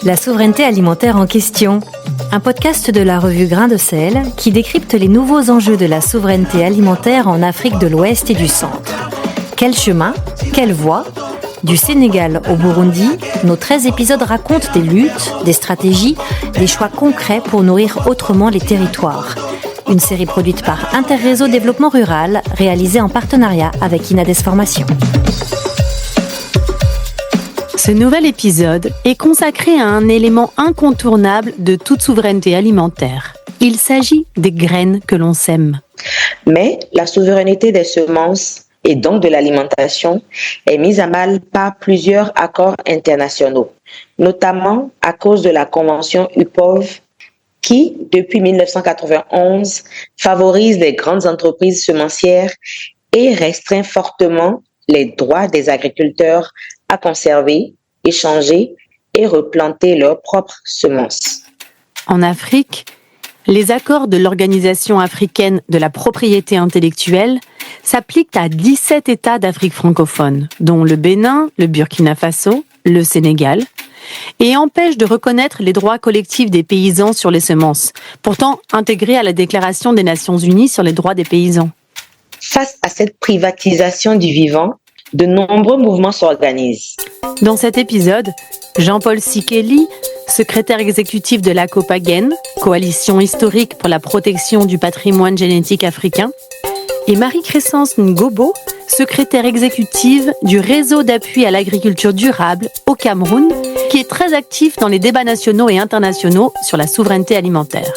La souveraineté alimentaire en question. Un podcast de la revue Grain de Sel qui décrypte les nouveaux enjeux de la souveraineté alimentaire en Afrique de l'Ouest et du Centre. Quel chemin ? Quelle voie ? Du Sénégal au Burundi, nos 13 épisodes racontent des luttes, des stratégies, des choix concrets pour nourrir autrement les territoires. Une série produite par Interréseau Développement Rural, réalisée en partenariat avec Inades Formation. Ce nouvel épisode est consacré à un élément incontournable de toute souveraineté alimentaire. Il s'agit des graines que l'on sème. Mais la souveraineté des semences et donc de l'alimentation est mise à mal par plusieurs accords internationaux, notamment à cause de la Convention UPOV qui, depuis 1991, favorise les grandes entreprises semencières et restreint fortement les droits des agriculteurs à conserver, échanger et replanter leurs propres semences. En Afrique, les accords de l'Organisation africaine de la propriété intellectuelle s'appliquent à 17 États d'Afrique francophone, dont le Bénin, le Burkina Faso, le Sénégal, et empêchent de reconnaître les droits collectifs des paysans sur les semences, pourtant intégrés à la Déclaration des Nations Unies sur les droits des paysans. Face à cette privatisation du vivant, de nombreux mouvements s'organisent. Dans cet épisode, Jean-Paul Sikeli, secrétaire exécutif de la COPAGEN, coalition historique pour la protection du patrimoine génétique africain, et Marie-Crescence Ngobo, secrétaire exécutive du réseau d'appui à l'agriculture durable au Cameroun, qui est très actif dans les débats nationaux et internationaux sur la souveraineté alimentaire.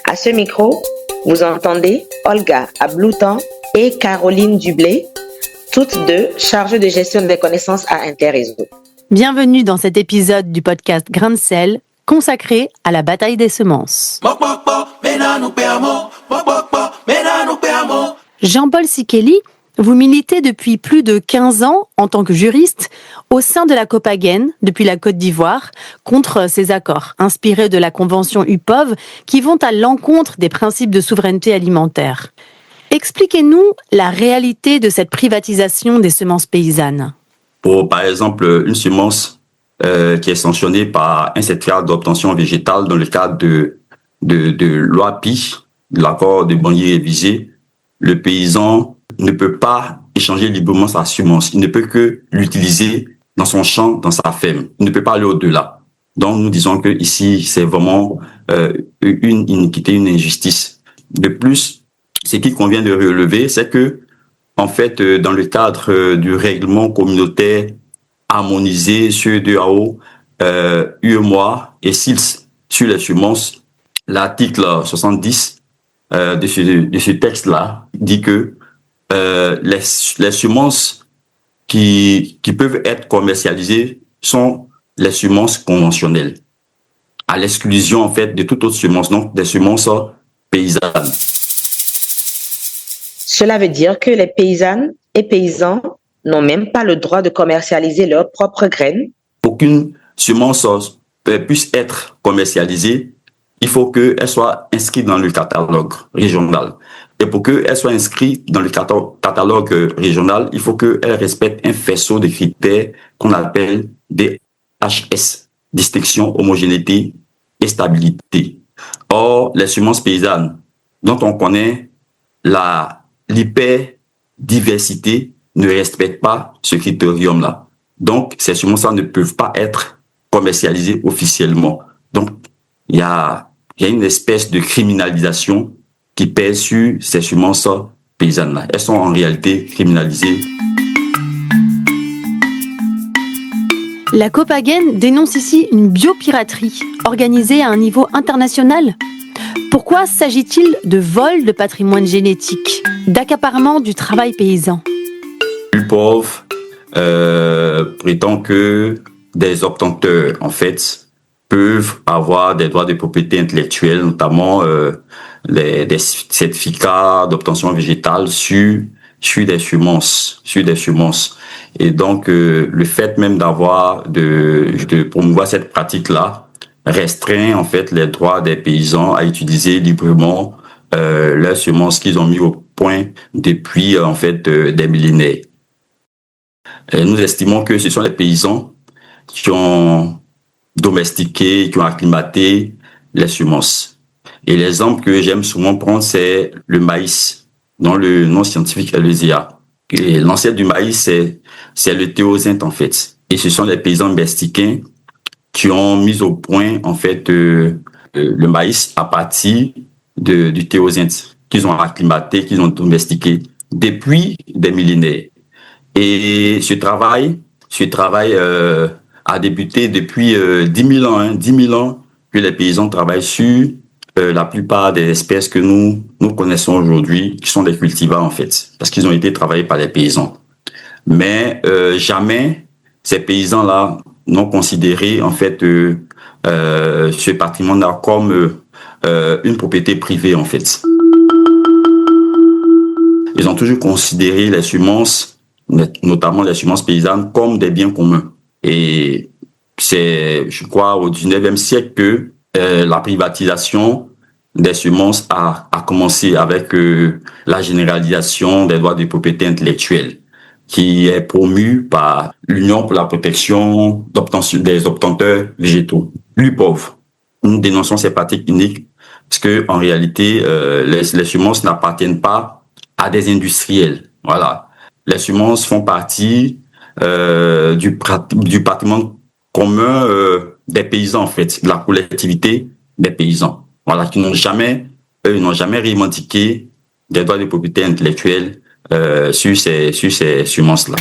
À ce micro, vous entendez Olga Abloutan et Caroline Dublé, toutes deux chargées de gestion des connaissances à Interréseau. Bienvenue dans cet épisode du podcast Grain de Sel, consacré à la bataille des semences. Jean-Paul Sikeli, vous militez depuis plus de 15 ans en tant que juriste au sein de la COPAGEN, depuis la Côte d'Ivoire, contre ces accords inspirés de la Convention UPOV qui vont à l'encontre des principes de souveraineté alimentaire. Expliquez-nous la réalité de cette privatisation des semences paysannes. Pour, par exemple, une semence qui est sanctionnée par un certificat d'obtention végétale dans le cadre de l'OAPI, de l'accord de Bangi révisé, le paysan ne peut pas échanger librement sa semence. Il ne peut que l'utiliser dans son champ, dans sa ferme. Il ne peut pas aller au-delà. Donc, nous disons que ici, c'est vraiment une iniquité, une injustice. De plus, ce qu'il convient de relever, c'est que, en fait, dans le cadre du règlement communautaire harmonisé sur DAO, UEMOA et SILS sur les semences, l'article 70 de ce texte-là dit que les semences qui peuvent être commercialisées sont les semences conventionnelles, à l'exclusion, en fait, de toute autre semence, donc des semences paysannes. Cela veut dire que les paysannes et paysans n'ont même pas le droit de commercialiser leurs propres graines. Pour qu'une semence puisse être commercialisée, il faut qu'elle soit inscrite dans le catalogue régional. Et pour qu'elle soit inscrite dans le catalogue régional, il faut qu'elle respecte un faisceau de critères qu'on appelle DHS, distinction, homogénéité et stabilité. Or, les semences paysannes, dont on connaît l'hyperdiversité, ne respectent pas ce critérium-là. Donc, ces semences-là ne peuvent pas être commercialisées officiellement. Donc, il y a une espèce de criminalisation qui pèse sur ces semences paysannes-là. Elles sont en réalité criminalisées. La COPAGEN dénonce ici une biopiraterie organisée à un niveau international. Pourquoi s'agit-il de vol de patrimoine génétique, d'accaparement du travail paysan ? UPOV prétend que des obtenteurs, en fait, peuvent avoir des droits de propriété intellectuelle, notamment des certificats d'obtention végétale sur des semences. Et donc, le fait même de promouvoir cette pratique-là restreint en fait les droits des paysans à utiliser librement leurs semences qu'ils ont mis au point depuis en fait des millénaires. Nous estimons que ce sont les paysans qui ont domestiqué, qui ont acclimaté les semences. Et l'exemple que j'aime souvent prendre, c'est le maïs, dont le nom scientifique est le zéa. Et l'ancêtre du maïs, c'est le théosinte, en fait. Et ce sont les paysans mexicains qui ont mis au point, en fait, le maïs à partir du théosinte, qu'ils ont acclimaté, qu'ils ont domestiqué depuis des millénaires. Et ce travail a débuté depuis 10 000 ans, 10 000 ans que les paysans travaillent sur la plupart des espèces que nous connaissons aujourd'hui, qui sont des cultivars en fait, parce qu'ils ont été travaillés par les paysans. Mais jamais ces paysans-là n'ont considéré en fait ce patrimoine-là comme une propriété privée en fait. Ils ont toujours considéré les semences, notamment les semences paysannes, comme des biens communs. Et c'est, je crois, au 19e siècle que la privatisation des semences a commencé avec la généralisation des droits de propriété intellectuelle, qui est promue par l'Union pour la protection des obtenteurs végétaux plus pauvres. Nous dénonçons ces pratiques uniques parce que en réalité, les semences n'appartiennent pas à des industriels. Voilà. Les semences font partie du patrimoine commun des paysans, en fait, de la collectivité des paysans. Voilà, qui n'ont jamais revendiqué des droits de propriété intellectuelle sur ces semences-là.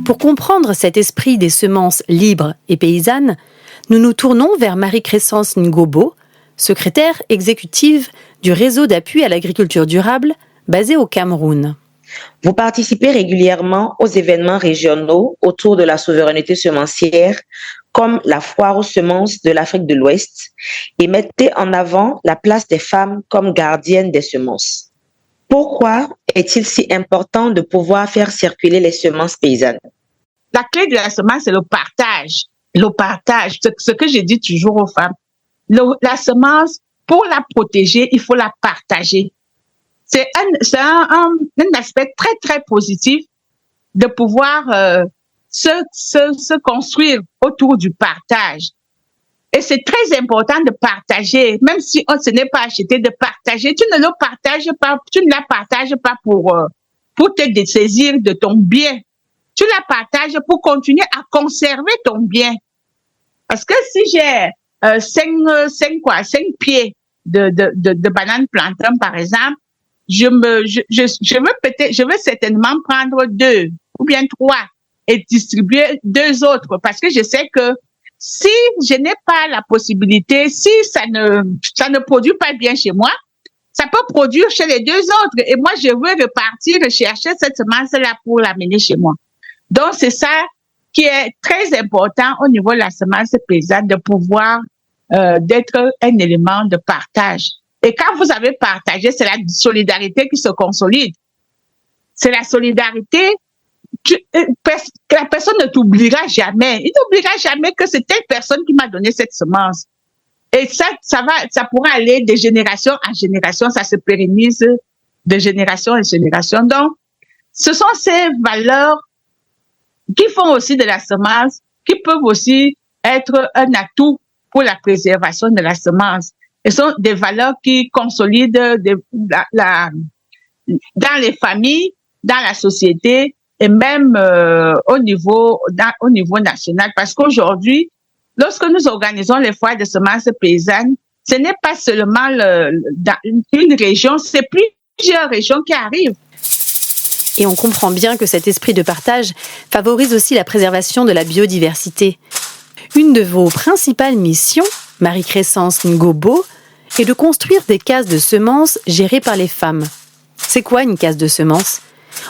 Pour comprendre cet esprit des semences libres et paysannes, nous nous tournons vers Marie-Crescence Ngobo, secrétaire exécutive du réseau d'appui à l'agriculture durable basé au Cameroun. Vous participez régulièrement aux événements régionaux autour de la souveraineté semencière, comme la foire aux semences de l'Afrique de l'Ouest, et mettez en avant la place des femmes comme gardiennes des semences. Pourquoi est-il si important de pouvoir faire circuler les semences paysannes? La clé de la semence, c'est le partage. Le partage, ce que je dis toujours aux femmes. La semence, pour la protéger, il faut la partager. C'est un aspect très, très positif de pouvoir se construire autour du partage. Et c'est très important de partager, même si ce n'est pas acheté, de partager. Tu ne la partages pas pour te dessaisir de ton bien. Tu la partages pour continuer à conserver ton bien. Parce que si j'ai 5 pieds de banane plantain, par exemple, je veux certainement prendre 2 ou bien 3 et distribuer 2 autres parce que je sais que si je n'ai pas la possibilité, si ça ne produit pas bien chez moi, ça peut produire chez les 2 autres et moi je veux repartir chercher cette semence-là pour l'amener chez moi. Donc c'est ça qui est très important au niveau de la semence paysanne, de pouvoir d'être un élément de partage. Et quand vous avez partagé, c'est la solidarité qui se consolide. C'est la solidarité. La personne ne t'oubliera jamais. Il n'oubliera jamais que c'est telle personne qui m'a donné cette semence. Et ça pourra aller de génération en génération, ça se pérennise de génération en génération. Donc, ce sont ces valeurs qui font aussi de la semence, qui peuvent aussi être un atout pour la préservation de la semence. Ce sont des valeurs qui consolident dans les familles, dans la société et même au niveau national. Parce qu'aujourd'hui, lorsque nous organisons les foires de semences paysannes, ce n'est pas seulement dans une région, c'est plusieurs régions qui arrivent. Et on comprend bien que cet esprit de partage favorise aussi la préservation de la biodiversité. Une de vos principales missions, Marie-Crescence Ngobo, est de construire des cases de semences gérées par les femmes. C'est quoi une case de semences?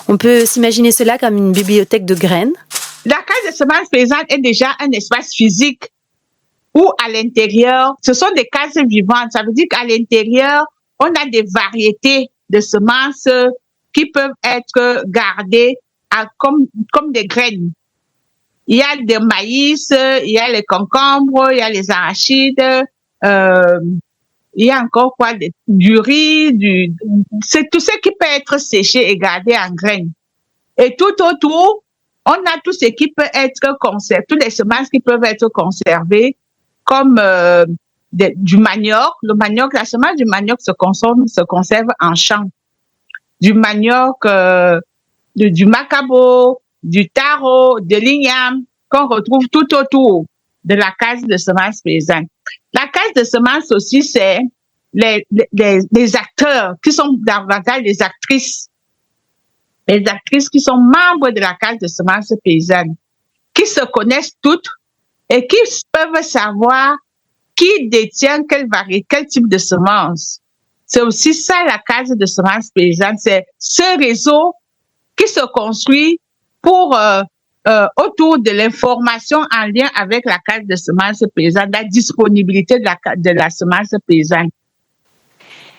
On peut s'imaginer cela comme une bibliothèque de graines? La case de semences paysannes est déjà un espace physique où à l'intérieur, ce sont des cases vivantes. Ça veut dire qu'à l'intérieur, on a des variétés de semences qui peuvent être gardées comme des graines. Il y a des maïs, il y a les concombres, il y a les arachides, il y a encore quoi? Du riz, c'est tout ce qui peut être séché et gardé en graines. Et tout autour, on a tout ce qui peut être conservé, toutes les semences qui peuvent être conservées, comme du manioc. Le manioc, la semence du manioc se conserve en champ. Du manioc, du macabo, du taro, de l'igname, qu'on retrouve tout autour de la case de semences paysannes. La case de semences aussi, c'est les acteurs qui sont davantage les actrices. Les actrices qui sont membres de la case de semences paysannes, qui se connaissent toutes et qui peuvent savoir qui détient quelle variété, quel type de semence. C'est aussi ça la case de semences paysannes, c'est ce réseau qui se construit pour autour de l'information en lien avec la case de semences paysannes, la disponibilité de la semence paysanne.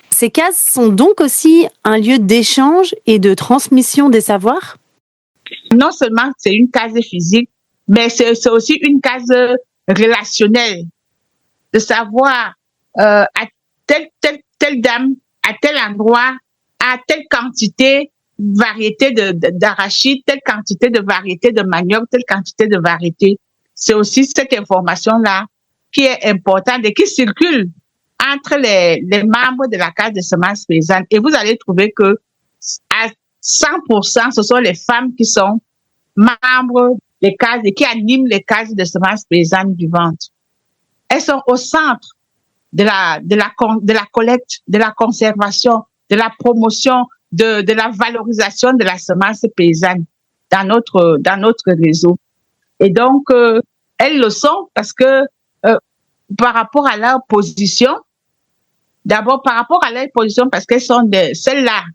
Ces cases sont donc aussi un lieu d'échange et de transmission des savoirs? Non seulement c'est une case physique, mais c'est aussi une case relationnelle. De savoir à telle dame, à tel endroit, à telle quantité, variété d'arachide, telle quantité de variété de manioc, telle quantité de variété. C'est aussi cette information-là qui est importante et qui circule entre les membres de la case de semences paysannes. Et vous allez trouver que à 100%, ce sont les femmes qui sont membres des cases et qui animent les cases de semences paysannes vivantes. Elles sont au centre de la collecte, de la conservation, de la promotion, de la valorisation de la semence paysanne dans notre réseau. Et donc, elles le sont parce que par rapport à leur position, d'abord par rapport à leur position parce qu'elles sont celles-là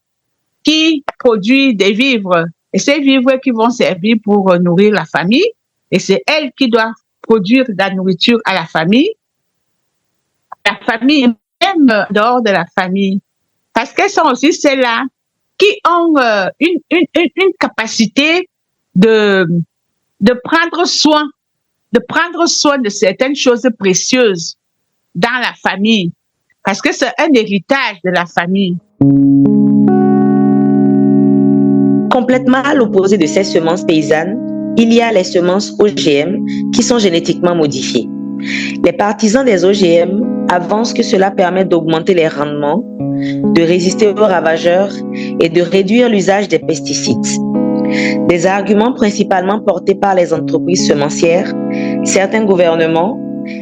qui produisent des vivres et ces vivres qui vont servir pour nourrir la famille et c'est elles qui doivent produire de la nourriture à la famille même dehors de la famille parce qu'elles sont aussi celles-là qui ont une capacité de prendre soin de certaines choses précieuses dans la famille, parce que c'est un héritage de la famille. Complètement à l'opposé de ces semences paysannes, il y a les semences OGM qui sont génétiquement modifiées. Les partisans des OGM avancent que cela permet d'augmenter les rendements, de résister aux ravageurs et de réduire l'usage des pesticides. Des arguments principalement portés par les entreprises semencières, certains gouvernements,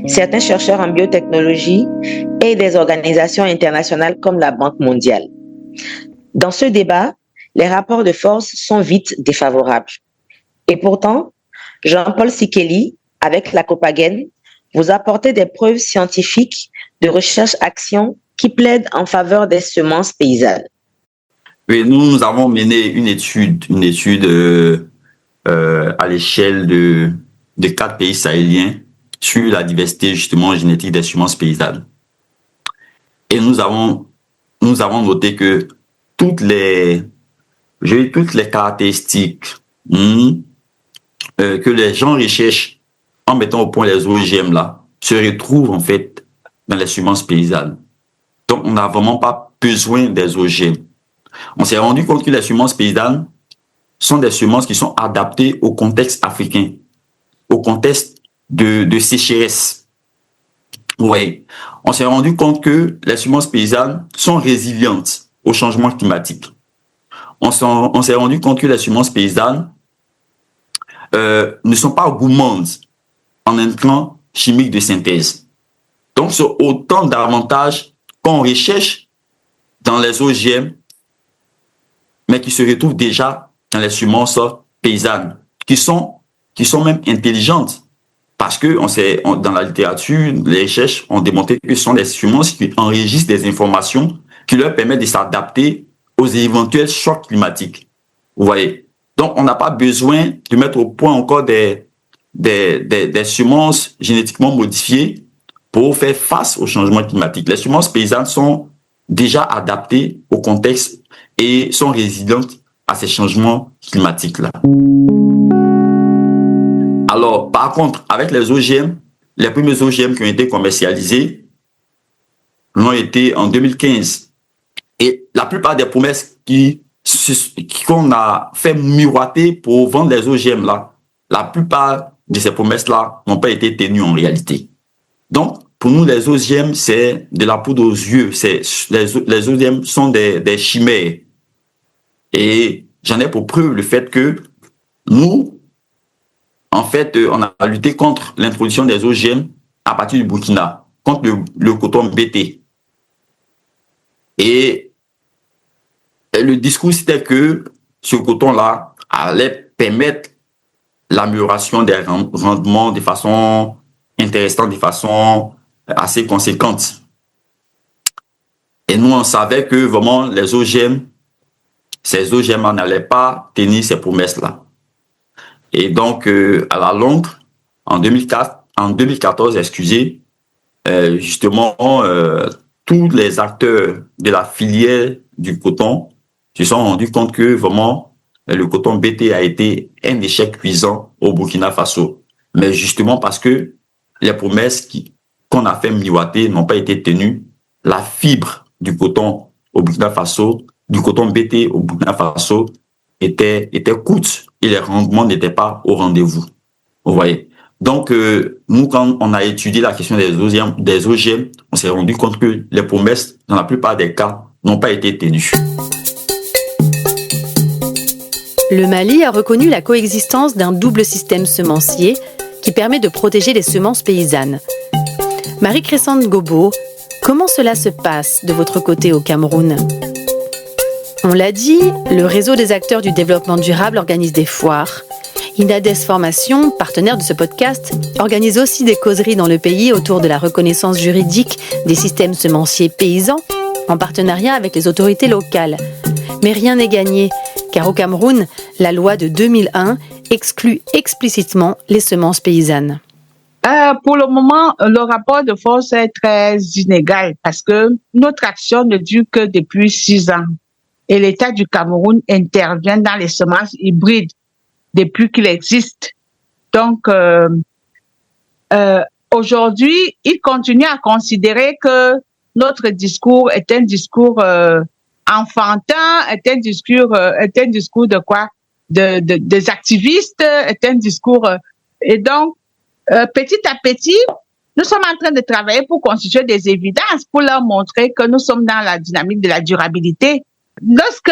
certains chercheurs en biotechnologie et des organisations internationales comme la Banque mondiale. Dans ce débat, les rapports de force sont vite défavorables. Et pourtant, Jean-Paul Sikeli, avec la Copagen, vous apportez des preuves scientifiques de recherche-action qui plaident en faveur des semences paysannes. Oui, nous avons mené une étude à l'échelle de 4 pays sahéliens sur la diversité justement génétique des semences paysannes. Et nous avons noté que toutes les caractéristiques que les gens recherchent en mettant au point les OGM là se retrouvent en fait dans les semences paysannes. Donc on n'a vraiment pas besoin des OGM. On s'est rendu compte que les semences paysannes sont des semences qui sont adaptées au contexte africain, au contexte de sécheresse. Oui. On s'est rendu compte que les semences paysannes sont résilientes au changement climatique. On s'est rendu compte que les semences paysannes ne sont pas gourmandes en intrants chimiques de synthèse. Donc, c'est autant d'avantages qu'on recherche dans les OGM, mais qui se retrouvent déjà dans les semences paysannes, qui sont même intelligentes. Parce que dans la littérature, les recherches ont démontré que ce sont des semences qui enregistrent des informations qui leur permettent de s'adapter aux éventuels chocs climatiques. Vous voyez? Donc, on n'a pas besoin de mettre au point encore des semences génétiquement modifiées pour faire face au changement climatique. Les semences paysannes sont déjà adaptées au contexte et sont résilientes à ces changements climatiques-là. Alors, par contre, avec les OGM, les premiers OGM qui ont été commercialisés, l'ont été en 2015. Et la plupart des promesses qu'on a fait miroiter pour vendre les OGM là, la plupart de ces promesses-là n'ont pas été tenues en réalité. Donc, pour nous, les OGM, c'est de la poudre aux yeux. Les OGM sont des chimères. Et j'en ai pour preuve le fait que nous, en fait, on a lutté contre l'introduction des OGM à partir du Burkina, contre le coton BT. Et le discours, c'était que ce coton-là allait permettre l'amélioration des rendements de façon intéressante, de façon assez conséquente. Et nous, on savait que vraiment ces OGM n'allaient pas tenir ces promesses-là. Et donc, à la longue, en 2014, justement, tous les acteurs de la filière du coton se sont rendus compte que vraiment, le coton BT a été un échec cuisant au Burkina Faso. Mais justement parce que les promesses qu'on a fait miroiter n'ont pas été tenues, la fibre du coton au Burkina Faso, du coton BT au Burkina Faso était courte et les rendements n'étaient pas au rendez-vous. Vous voyez. Donc, nous, quand on a étudié la question des OGM, on s'est rendu compte que les promesses, dans la plupart des cas, n'ont pas été tenues. Le Mali a reconnu la coexistence d'un double système semencier qui permet de protéger les semences paysannes. Marie-Crescence Gobo, comment cela se passe de votre côté au Cameroun ? On l'a dit, le réseau des acteurs du développement durable organise des foires. Inades Formation, partenaire de ce podcast, organise aussi des causeries dans le pays autour de la reconnaissance juridique des systèmes semenciers paysans en partenariat avec les autorités locales. Mais rien n'est gagné, car au Cameroun, la loi de 2001 exclut explicitement les semences paysannes. Pour le moment, le rapport de force est très inégal parce que notre action ne dure que depuis 6 ans. Et l'État du Cameroun intervient dans les semences hybrides depuis qu'il existe. Donc, aujourd'hui, il continue à considérer que notre discours est un discours enfantin, est un discours de quoi? Des activistes, est un discours. Et donc, petit à petit, nous sommes en train de travailler pour constituer des évidences, pour leur montrer que nous sommes dans la dynamique de la durabilité. Lorsque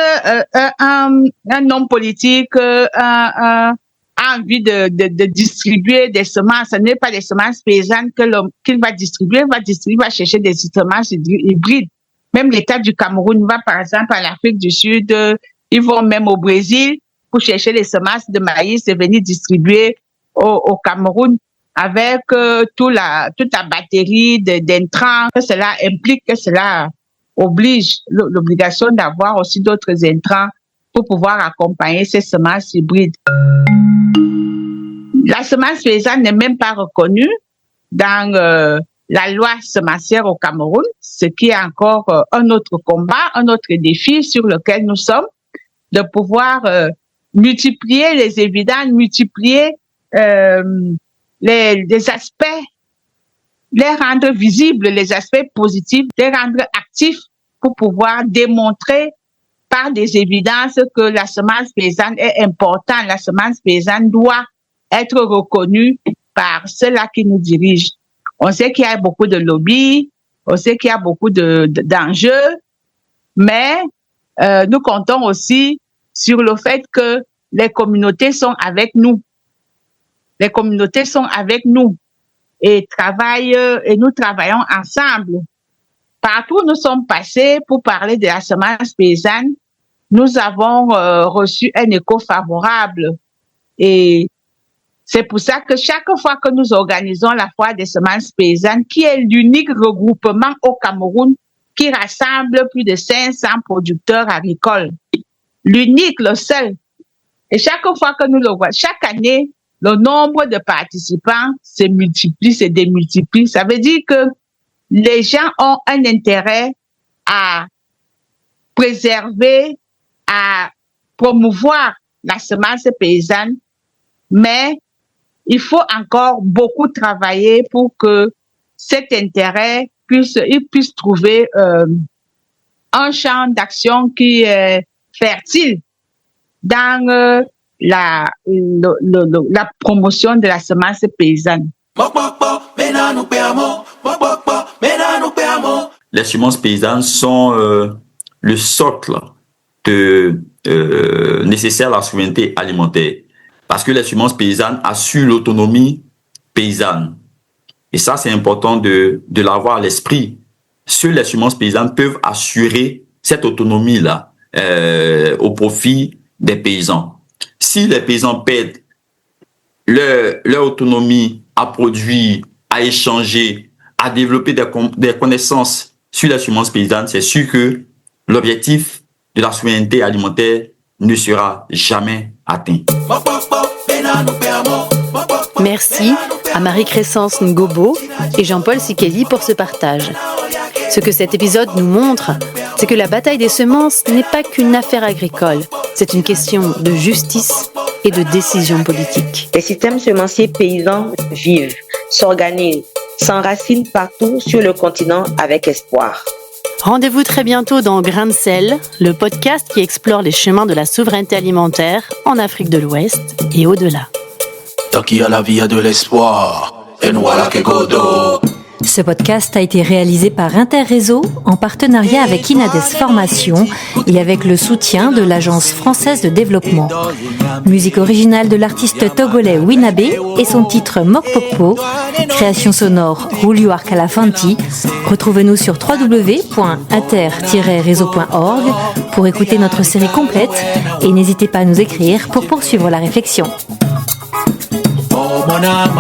un homme politique a envie de distribuer des semences, ce n'est pas des semences paysannes qu'il va distribuer, il va chercher des semences hybrides. Même l'État du Cameroun va, par exemple, en Afrique du Sud, ils vont même au Brésil pour chercher les semences de maïs et venir distribuer au Cameroun avec toute la batterie d'intrants que cela implique, que cela oblige, l'obligation d'avoir aussi d'autres intrants pour pouvoir accompagner ces semences hybrides. La semence paysanne n'est même pas reconnue dans la loi semencière au Cameroun, ce qui est encore un autre combat, un autre défi sur lequel nous sommes, de pouvoir multiplier les évidences, multiplier les aspects, les rendre visibles, les aspects positifs, les rendre actifs pour pouvoir démontrer par des évidences que la semence paysanne est importante. La semence paysanne doit être reconnue par ceux-là qui nous dirigent. On sait qu'il y a beaucoup de lobbies, on sait qu'il y a beaucoup d'enjeux, mais nous comptons aussi sur le fait que les communautés sont avec nous. Les communautés sont avec nous et nous travaillons ensemble. Partout où nous sommes passés pour parler de la semence paysanne, nous avons reçu un écho favorable. Et c'est pour ça que chaque fois que nous organisons la foire des semences paysannes, qui est l'unique regroupement au Cameroun qui rassemble plus de 500 producteurs agricoles, l'unique, le seul. Et chaque fois que nous le voyons, chaque année, le nombre de participants se multiplie, se démultiplie. Ça veut dire que les gens ont un intérêt à préserver, à promouvoir la semence paysanne, mais il faut encore beaucoup travailler pour que cet intérêt puissent trouver un champ d'action qui est fertile dans la promotion de la semence paysanne. Les semences paysannes sont le socle nécessaire à la souveraineté alimentaire. Parce que les semences paysannes assurent l'autonomie paysanne. Et ça, c'est important de l'avoir à l'esprit. Seules les semences paysannes peuvent assurer cette autonomie-là au profit des paysans. Si les paysans perdent leur autonomie à produire, à échanger, à développer des connaissances sur les semences paysannes, c'est sûr que l'objectif de la souveraineté alimentaire ne sera jamais atteint. Merci à Marie-Crescence Ngobo et Jean-Paul Sikeli pour ce partage. Ce que cet épisode nous montre, c'est que la bataille des semences n'est pas qu'une affaire agricole. C'est une question de justice et de décision politique. Les systèmes semenciers paysans vivent, s'organisent, s'enracinent partout sur le continent avec espoir. Rendez-vous très bientôt dans Grain de sel, le podcast qui explore les chemins de la souveraineté alimentaire en Afrique de l'Ouest et au-delà. Tant qu'il y a la vie, il y a de l'espoir. Et nous voilà que Godot. Ce podcast a été réalisé par Interréseau en partenariat avec Inades Formation et avec le soutien de l'Agence française de développement. Musique originale de l'artiste togolais Winabé et son titre Mokpokpo. Création sonore Julio Calafanti. Retrouvez-nous sur www.inter-réseau.org pour écouter notre série complète et n'hésitez pas à nous écrire pour poursuivre la réflexion. Oh, mon âme,